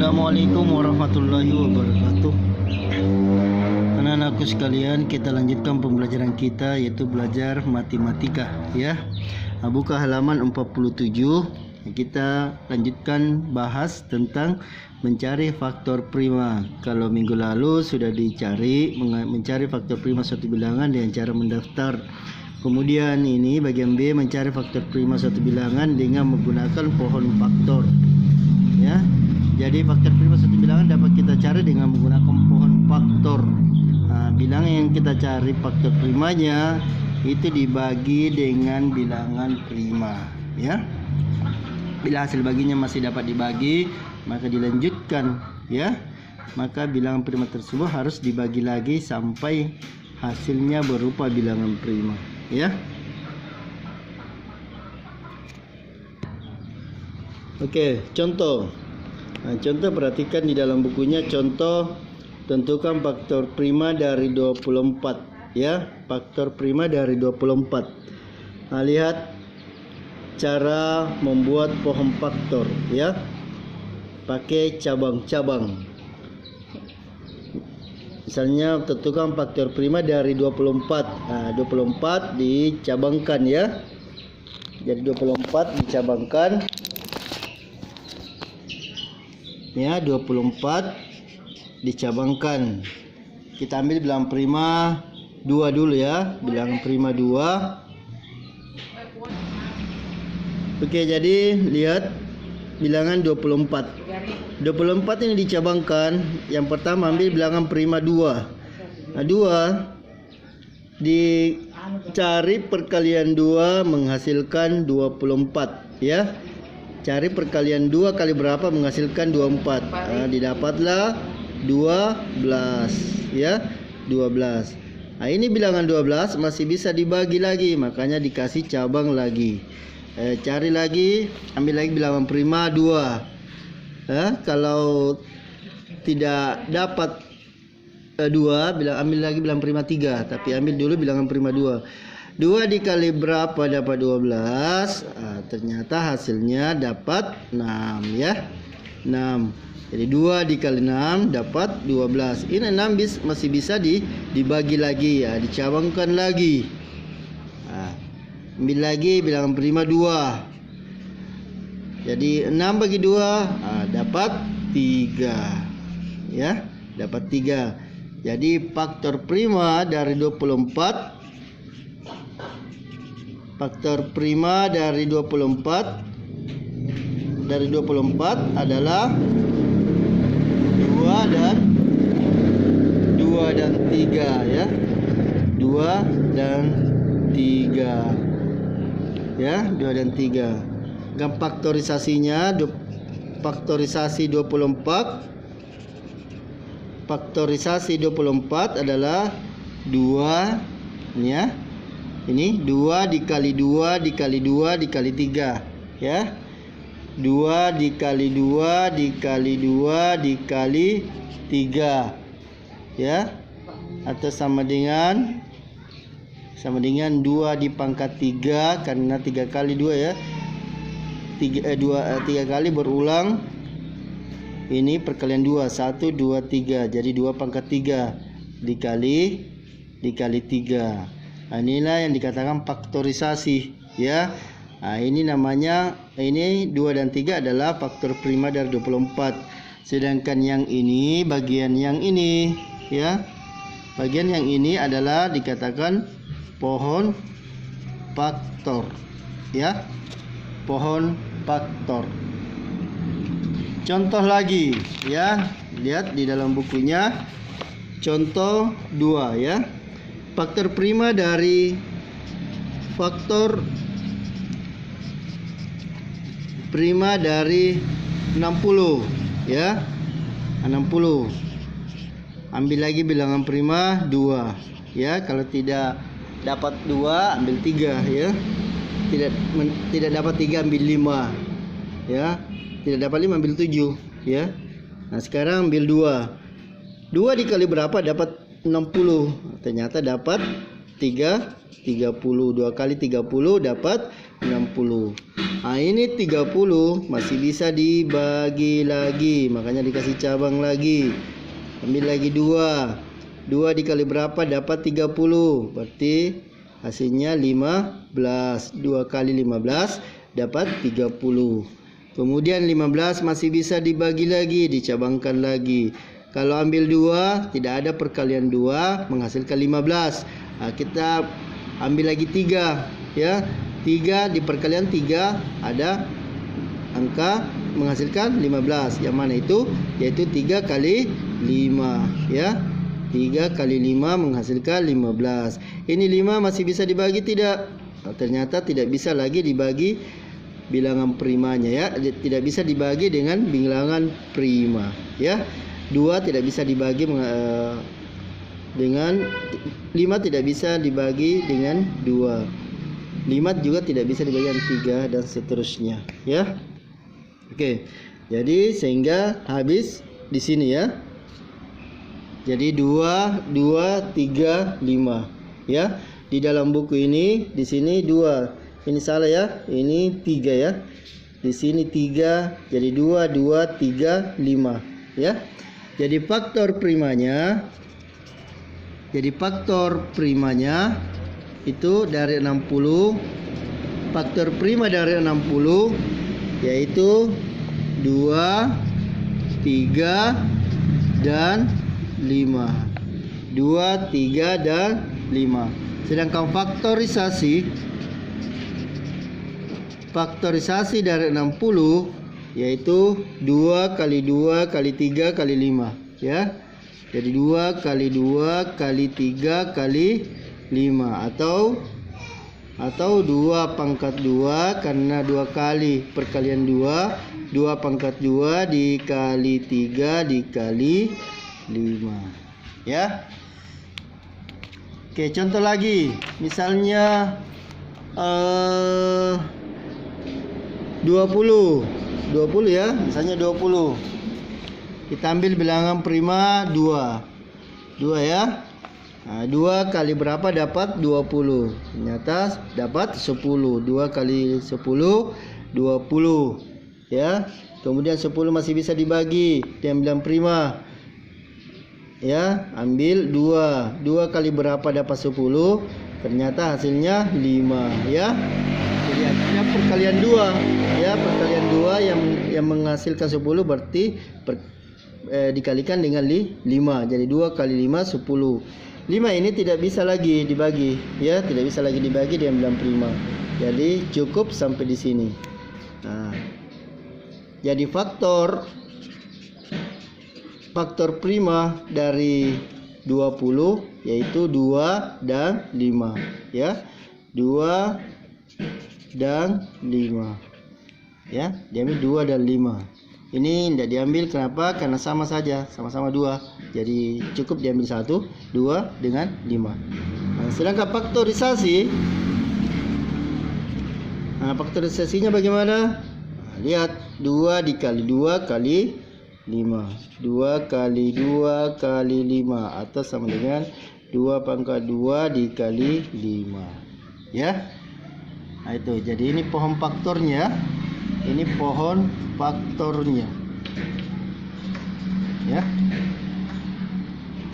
Assalamualaikum warahmatullahi wabarakatuh. Anak-anakku sekalian, kita lanjutkan pembelajaran kita, yaitu belajar matematika ya. Buka halaman 47. Kita lanjutkan bahas tentang mencari faktor prima. Kalau minggu lalu sudah dicari mencari faktor prima suatu bilangan dengan cara mendaftar. Kemudian ini bagian B, mencari faktor prima suatu bilangan dengan menggunakan pohon faktor ya. Jadi faktor prima suatu bilangan dapat kita cari dengan menggunakan pohon faktor. Bilangan yang kita cari faktor primanya itu dibagi dengan bilangan prima ya. Bila hasil baginya masih dapat dibagi, maka dilanjutkan ya. Maka bilangan prima tersebut harus dibagi lagi sampai hasilnya berupa bilangan prima ya. Oke, contoh. Contoh, perhatikan di dalam bukunya. Contoh, tentukan faktor prima dari 24 ya. Faktor prima dari 24. Lihat cara membuat pohon faktor ya. Pakai cabang-cabang. Misalnya tentukan faktor prima dari 24. 24 dicabangkan ya. Jadi 24 dicabangkan ya, 24 dicabangkan. Kita ambil bilangan prima 2 dulu ya. Bilangan prima 2. Oke, jadi lihat bilangan 24. 24 ini dicabangkan. Yang pertama ambil bilangan prima 2. 2 dicari perkalian 2 menghasilkan 24 ya. Cari perkalian 2 kali berapa menghasilkan 24. Didapatlah 12 ya. 12. Ini bilangan 12 masih bisa dibagi lagi, makanya dikasih cabang lagi. Cari lagi, ambil lagi bilangan prima 2. Kalau tidak dapat 2, ambil lagi bilangan prima 3, tapi ambil dulu bilangan prima 2. 2 dikali berapa dapat 12. Ternyata hasilnya dapat 6 ya. 6. Jadi 2 dikali 6 dapat 12. Ini 6 masih bisa dibagi lagi ya, dicabangkan lagi. Ambil lagi bilangan prima 2. Jadi 6 bagi 2 dapat 3 ya. Dapat 3. Jadi faktor prima dari 24. Faktor prima dari 24 adalah 2 dan 3 ya. 2 dan 3 ya, 2 dan 3. Dan faktorisasinya, faktorisasi 24 adalah 2 ya. Ini 2 dikali 2 dikali 2 dikali 3 ya. 2 dikali 2 dikali 2 dikali 3 ya. Atau sama dengan 2 dipangkat 3, karena 3 kali 2 ya. 3 kali berulang. Ini perkalian 2, 1 2 3. Jadi 2 pangkat 3 dikali 3. Inilah yang dikatakan faktorisasi ya. Ini namanya, ini 2 dan 3 adalah faktor prima dari 24. Sedangkan yang ini, bagian yang ini ya. Bagian yang ini adalah dikatakan pohon faktor ya. Pohon faktor. Contoh lagi ya. Lihat di dalam bukunya. Contoh 2 ya. Faktor prima dari faktor prima dari 60 ya. 60. Ambil lagi bilangan prima 2 ya. Kalau tidak dapat 2 ambil 3 ya. Tidak dapat 3 ambil 5 ya. Tidak dapat 5 ambil 7 ya. Nah, sekarang ambil 2. 2 dikali berapa dapat 60. Ternyata dapat 30. 2 kali 30 dapat 60. Ini 30 masih bisa dibagi lagi, makanya dikasih cabang lagi. Ambil lagi 2. 2 dikali berapa dapat 30. Berarti hasilnya 15. 2 kali 15 dapat 30. Kemudian 15 masih bisa dibagi lagi, dicabangkan lagi. Kalau ambil 2, tidak ada perkalian 2 menghasilkan 15. Kita ambil lagi 3, ya. 3 di perkalian 3 ada angka menghasilkan 15. Yang mana itu? Yaitu 3 kali 5, ya. 3 kali 5 menghasilkan 15. Ini 5 masih bisa dibagi tidak? Ternyata tidak bisa lagi dibagi bilangan primanya, ya. Tidak bisa dibagi dengan bilangan prima, ya. 2 tidak bisa dibagi dengan 5, tidak bisa dibagi dengan 2. 5 juga tidak bisa dibagi dengan 3 dan seterusnya, ya. Oke. Jadi sehingga habis di sini, ya. Jadi 2 2 3 5, ya. Di dalam buku ini di sini 2. Ini salah, ya. Ini 3, ya. Di sini 3, jadi 2 2 3 5, ya. Jadi faktor primanya itu dari 60. Faktor prima dari 60 yaitu 2, 3 dan 5. 2, 3 dan 5. Sedangkan faktorisasi dari 60 yaitu 2 kali 2 kali 3 kali 5, ya. Jadi 2 kali 2 kali 3 kali 5 atau 2 pangkat 2 karena 2 kali perkalian 2 pangkat 2 dikali 3 dikali 5, ya. Oke, contoh lagi. Misalnya 20, ya. Misalnya 20. Kita ambil bilangan prima 2. 2, ya. Nah, 2 kali berapa dapat 20. Ternyata dapat 10. 2 kali 10 20, ya. Kemudian 10 masih bisa dibagi dengan bilangan prima, ya. Ambil 2. 2 kali berapa dapat 10. Ternyata hasilnya 5, ya. Jadi hasilnya perkalian 2, ya. Perkalian 2 yang menghasilkan 10 berarti dikalikan dengan 5. Jadi 2 kali 5 10. 5 ini tidak bisa lagi dibagi, ya. Tidak bisa lagi dibagi dengan bilangan prima. Jadi cukup sampai di sini. Nah, jadi faktor prima dari 20 yaitu 2 dan 5, ya. 2 dan 5, ya. Diambil 2 dan 5. Ini tidak diambil, kenapa? Karena sama saja, sama-sama 2. Jadi cukup diambil 1, 2 dengan 5. Nah, sedangkan faktorisasinya bagaimana? Nah, lihat 2 dikali 2 kali 5. 2 kali 2 kali 5 atau sama dengan 2 pangkat 2 dikali 5, ya. Nah, itu. Jadi ini pohon faktornya. Ini pohon faktornya, ya.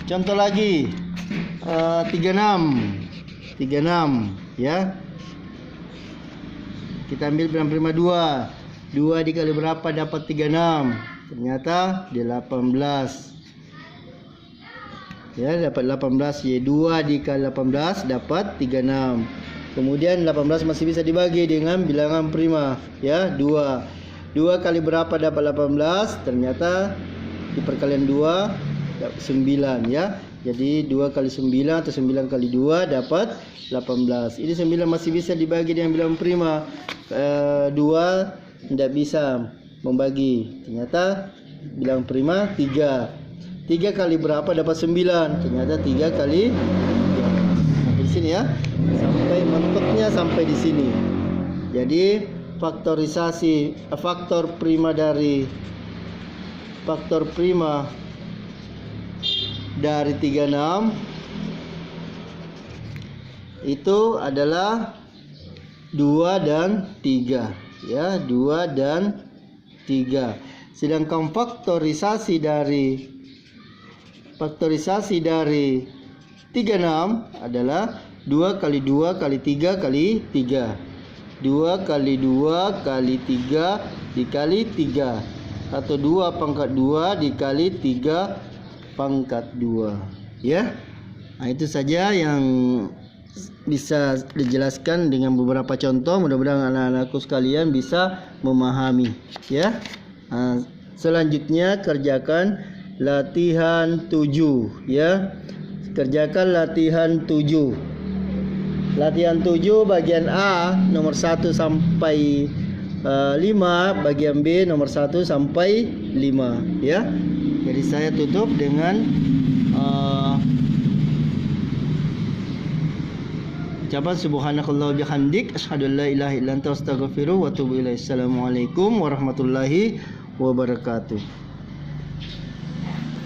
Contoh lagi 36, ya. Kita ambil bilangan prima 2. 2 dikali berapa dapat 36. Ternyata 18, ya. Dapat 18, ya. 2 dikali 18 dapat 36. Kemudian 18 masih bisa dibagi dengan bilangan prima, ya. 2 kali berapa dapat 18. Ternyata di perkalian 2 dapat 9, ya. Jadi 2 kali 9 atau 9 kali 2 dapat 18. Ini 9 masih bisa dibagi dengan bilangan prima. 2 tidak bisa membagi. Ternyata bilangan prima 3. 3 kali berapa dapat 9. Ternyata 3 kali di sini, ya. Sampai mentoknya sampai di sini. Jadi faktor prima dari 36 itu adalah 2 dan 3, ya, 2 dan 3. Sedangkan faktorisasi dari 36 adalah 2 kali 2 kali 3 kali 3. 2 kali 2 kali 3 dikali 3, atau 2 pangkat 2 dikali 3 pangkat 2, ya. Nah, itu saja yang bisa dijelaskan dengan beberapa contoh. Mudah-mudahan anak-anakku sekalian bisa memahami, ya. Nah, selanjutnya kerjakan latihan 7, ya. Kerjakan latihan 7. Latihan 7 bagian A nomor 1 sampai 5, bagian B nomor 1 sampai 5, ya. Jadi saya tutup dengan ucapan subhanakallah bihamdik asyhadu an la ilaha illa anta astaghfiruka wa atubu ilaik. Assalamualaikum warahmatullahi wabarakatuh.